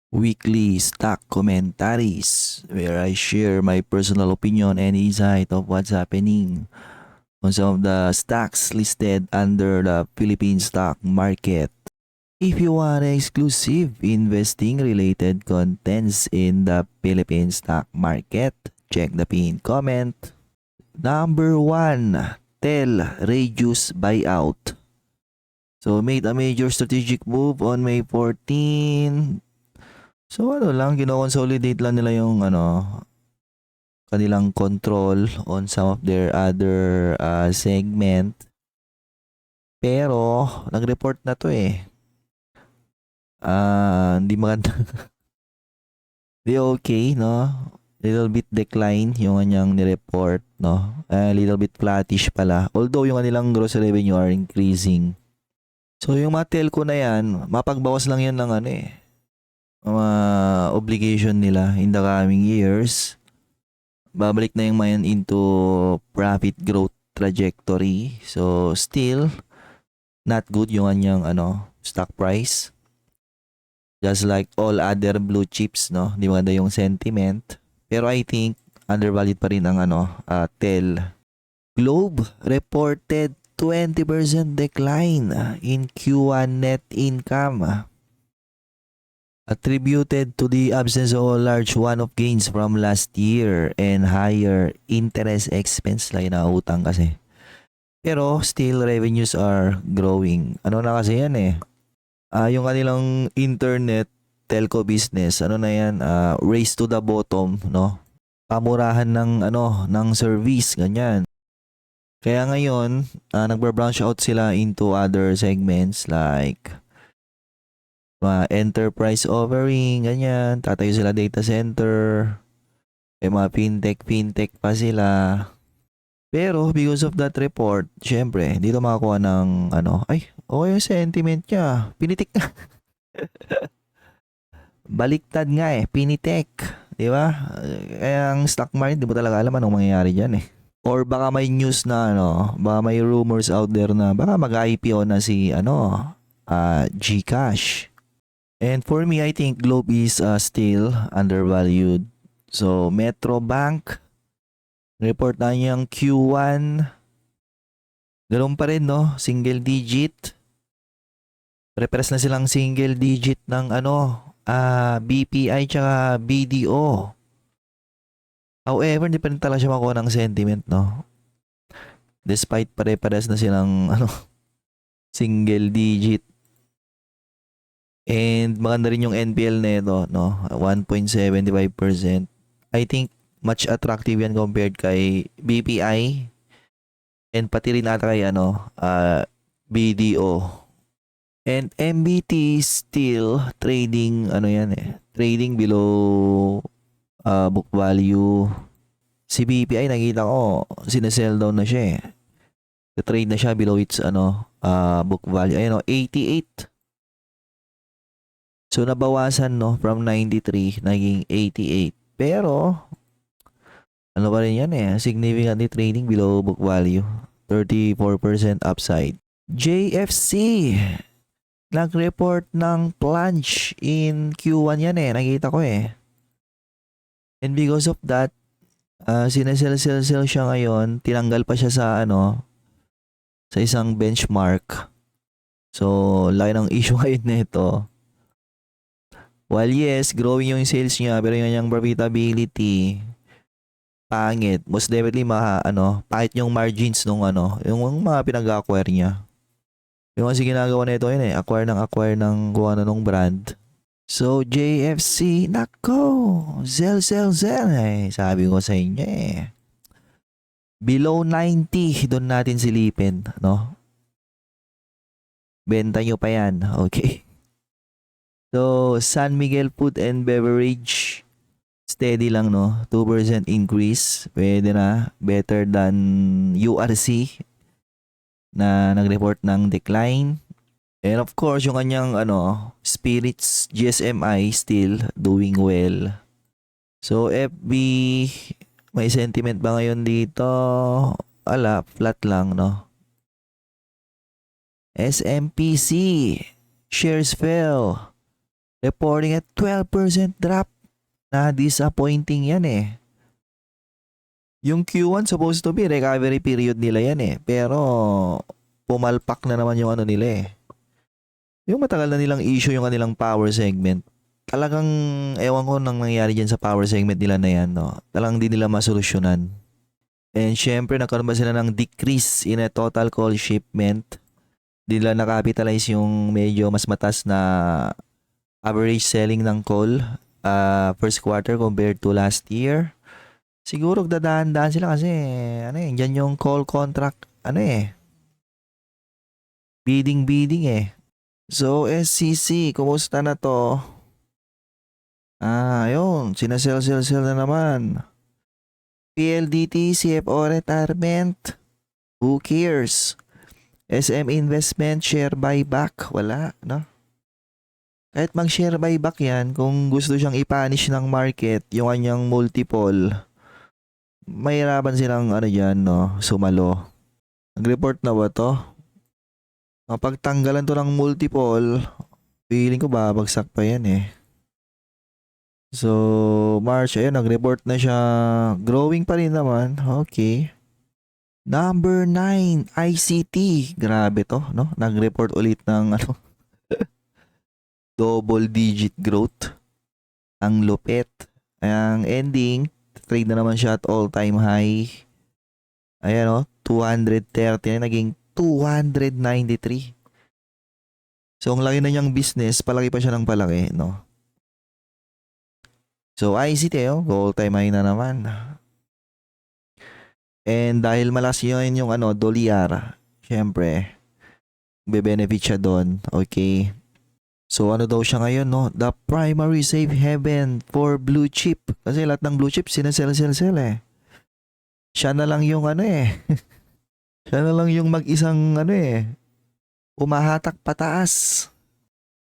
weekly stock commentaries where I share my personal opinion and insight of what's happening on some of the stocks listed under the Philippine stock market. If you want exclusive investing related contents in the Philippine stock market, check the pinned comment. Number 1, TEL reduce buyout. So made a major strategic move on May 14. So ano lang, kino-consolidate lang nila yung kanilang control on some of their other segment. Pero nag-report na to eh. Hindi maganda. Di okay, no? Little bit decline yung kanyang ni-report, no? Little bit flattish pala. Although yung kanilang gross revenue are increasing. So yung mga telco na yan, mapagbawas lang yan ng mga obligation nila in the coming years. Babalik na yung mayan into profit growth trajectory. So still not good yung kanyang stock price. Just like all other blue chips, no? Di maganda yung sentiment. Pero I think undervalued pa rin ang TEL. Globe reported 20% decline in Q1 net income, attributed to the absence of a large one-off gains from last year and higher interest expense lang na utang kasi. Pero still revenues are growing. Ano na kasi yan eh. Yung kanilang internet telco business, ano na yan, race to the bottom, no? Pamurahan ng service, ganyan. Kaya ngayon, nagba-branch out sila into other segments like enterprise offering, ganyan. Tatayo sila data center. Mga fintech pa sila. Pero because of that report, syempre, dito makakuha ng okay yung sentiment niya. Pinitik na. Baliktad nga eh, pinitek. Di ba? Kaya ang stock market, di mo talaga alam anong mangyayari dyan eh. Or baka may news na baka may rumors out there na baka mag-IPO na si GCash. And for me, I think Globe is still undervalued. So, Metro Bank, report na niyang Q1. Ganun pa rin, no? Single digit. Repress na silang single digit ng BPI tsaka BDO. However, hindi pa rin talaga siya makuha ng sentiment, no? Despite pare-pares na silang single digit. And maganda rin yung NPL nito, no? 1.75%. I think much attractive yan compared kay BPI and pati rin ata kay BDO. And MBT still trading trading below book value. Si BPI nakita ko sinesell down na siya eh. Trade na siya below its book value. Ayun 88. So nabawasan from 93 naging 88. Pero ano pa rin yan eh, significantly trading below book value. 34% upside. JFC nag-report ng plunge in Q1 yan eh, nakita ko eh. And because of that, sinesell siya ngayon, tinanggal pa siya sa sa isang benchmark. So, laki ng issue ngayon nito. While yes, growing yung sales niya, pero yung profitability, pangit. Most definitely, pahit yung margins nung yung mga pinag-acquire niya. Yung kasi ginagawa nito yun eh, acquire ng kung nung brand. So, JFC, nako, sell. Sabi ko sa inyo eh. Below 90, doon natin silipin, no? Benta nyo pa yan, okay? So, San Miguel Food and Beverage, steady lang, no? 2% increase. Pwede na. Better than URC na nag-report ng decline. And of course, yung kanyang Spirits GSMI still doing well. So, FB, may sentiment ba ngayon dito? Ala, flat lang, no? SMPC, shares fell. Reporting at 12% drop. Na disappointing yan eh. Yung Q1 supposed to be recovery period nila yan eh. Pero pumalpak na naman yung ano nila eh. Yung matagal na nilang issue yung kanilang power segment. Talagang ewan ko nang nangyari dyan sa power segment nila na yan. No? Talagang di nila masolusyonan. And syempre nagkaroon ba sila ng decrease in a total coal shipment. Di nila nakapitalize yung medyo mas matas na average selling ng coal first quarter compared to last year. Siguro dadaan-daan sila kasi ano eh, dyan yung coal contract ano eh, bidding eh. So SCC, kumusta na to? Ayun, sinasell na naman. PLDT, CFO retirement. Who cares? SM investment, share buyback, wala, no? Kahit mag-share buyback yan, kung gusto siyang i-punish ng market, yung kanyang multiple, mahirapan silang ano dyan, no, sumalo. Nag-report na ba to? Kapag tanggalan to ng multiple, feeling ko babagsak pa yan eh. So, March, ayun, nag-report na siya. Growing pa rin naman. Okay. Number 9, ICT. Grabe to, no? Nag-report ulit ng ano, double digit growth. Ang lupit. Ang ending, trade na naman siya at all-time high. Ayan o, 230 na naging 293. So, ang laki na niyang business, palaki pa siya ng palaki, no? So, ICT, all-time high na naman. And dahil malas yun yung ano, dolyar, syempre, be-benefit siya doon. Okay. So, ano daw siya ngayon, no? The primary safe haven for blue chip. Kasi lahat ng blue chip, sinasell eh. Siya na lang yung ano eh. Siya na lang yung mag-isang ano eh. Umahatak pataas.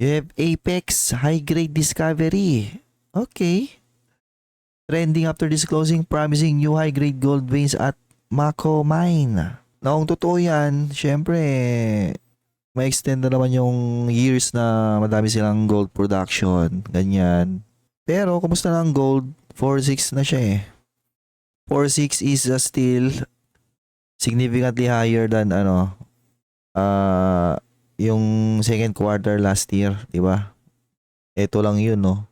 You have Apex, high grade discovery. Okay. Trending after disclosing promising new high grade gold veins at Mako Mine. Na kung totoo yan, syempre, may extend na naman yung years na madami silang gold production. Ganyan. Pero, kumusta na ang gold? 4.6 na siya eh. 4.6 is still significantly higher than ano, yung second quarter last year, di ba? Ito lang yun, no?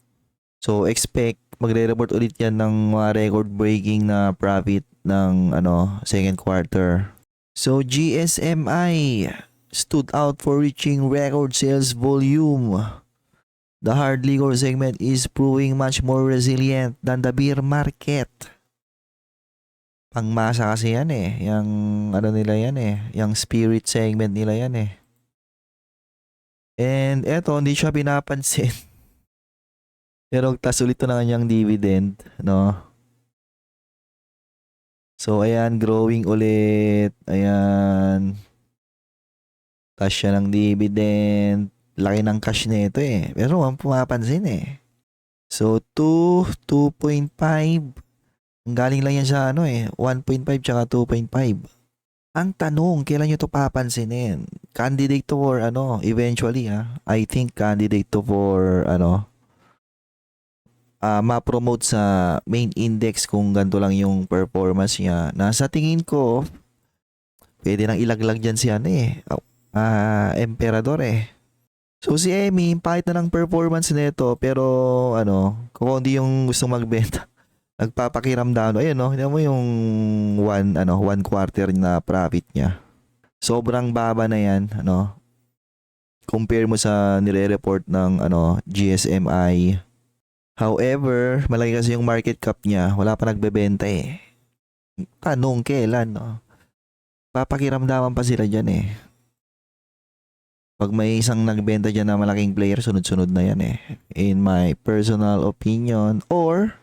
So, expect magre-report ulit yan ng mga record-breaking na profit ng ano, second quarter. So, GSMI stood out for reaching record sales volume. The hard liquor segment is proving much more resilient than the beer market. Pangmasa kasi yan eh. Yung ano nila yan eh. Yung spirit segment nila yan eh. And eto, hindi siya pinapansin. Pero tas ulit to na kanyang dividend, no? So, ayan, growing ulit. Ayan. Tas siya ng dividend. Laki ng cash nito eh. Pero ang pumapansin eh. So, 2.5. Ang galing lang yan sa ano eh. 1.5 tsaka 2.5. Ang tanong, kailan nyo to papansinin? Candidate to for ano, eventually I think candidate to for ano, ma-promote sa main index kung ganito lang yung performance niya. Nasa tingin ko, pwede nang ilaglag dyan si ano eh, Emperador eh. So si Emmy, pahit na ng performance nito, pero ano, kung hindi yung gustong magbenta, nagpapakiramdam, ayun no, hindi mo yung one quarter na profit niya. Sobrang baba na yan, ano. Compare mo sa nire-report ng ano, GSMI. However, malaki kasi yung market cap niya, wala pa nagbebenta eh. Tanong kailan, no? Papakiramdaman pa sila dyan eh. Pag may isang nagbenta dyan na malaking player, sunod-sunod na yan eh. In my personal opinion. Or,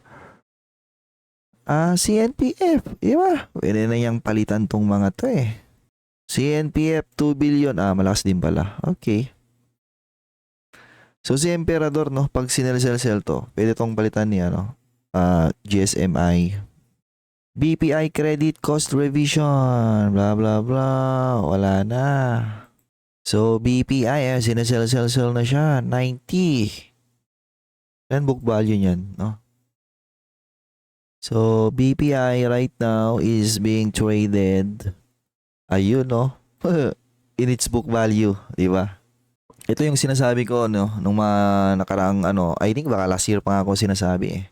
CNPF. Diba? Pwede na yung palitan tong mga to eh. CNPF 2 billion. Malakas din pala. Okay. So, si Emperador, no? Pag sinel-sell to, pwede tong palitan niya, no? GSMI. BPI credit cost revision. Blah, blah, blah. Wala na. So, BPI, sinasell na siya. 90. Yan book value niyan, no? So, BPI right now is being traded, ayun, no? In its book value, di ba? Ito yung sinasabi ko, no? Nung mga nakaraang, I think baka last year pa nga ako sinasabi eh.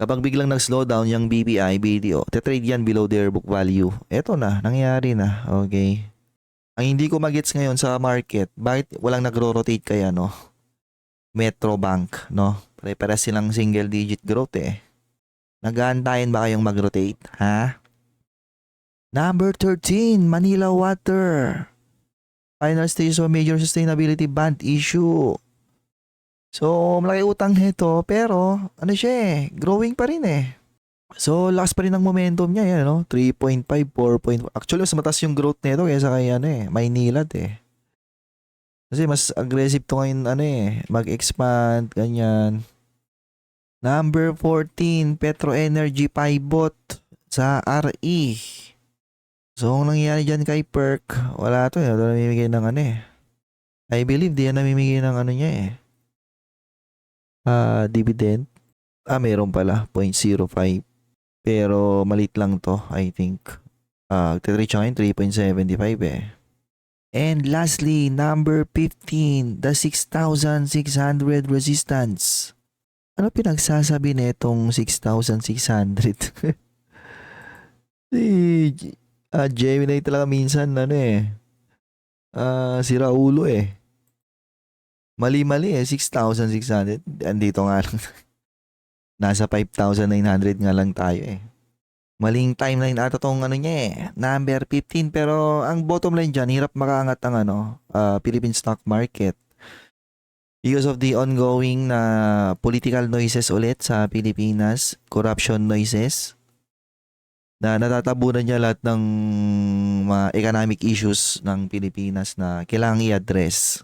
Kapag biglang nag-slow down yung BPI, BDO, tetrade yan below their book value. Ito na, nangyari na. Okay. Ang hindi ko magets ngayon sa market, bakit walang nagro-rotate kaya, no? Metro Bank, no? Pare-pare silang single digit growth eh. Nag-aantayin ba kayong mag-rotate? Ha? Number 13, Manila Water. Final stage of major sustainability bond issue. So, malaki utang nito pero ano siya eh, growing pa rin eh. So, lakas pa rin ang momentum niya yan, no? 3.5, 4. Actually, mas mataas yung growth nito kaysa kay Maynilad eh. Kasi mas aggressive to ngayon mag-expand, ganyan. Number 14, Petro Energy Pivot sa RE. So, ang nangyayari dyan kay PERC, wala to eh. Ito namimigay ng I believe di yan namimigay ng niya eh. Dividend. Meron pala, 0.05. Pero malit lang to, I think. Reach ngayon 3.75 eh. And lastly, number 15, the 6,600 resistance. Ano pinagsasabi nitong 6,600? Gemini talaga minsan sira ulo eh. Mali-mali eh, 6,600. Andito nga lang. Nasa 5,900 nga lang tayo eh. Maling timeline ata tong niya eh. Number 15. Pero ang bottom line dyan, hirap makaangat ang Philippine stock market. Because of the ongoing na political noises ulit sa Pilipinas, corruption noises, na natatabunan niya lahat ng mga economic issues ng Pilipinas na kailangang i-address.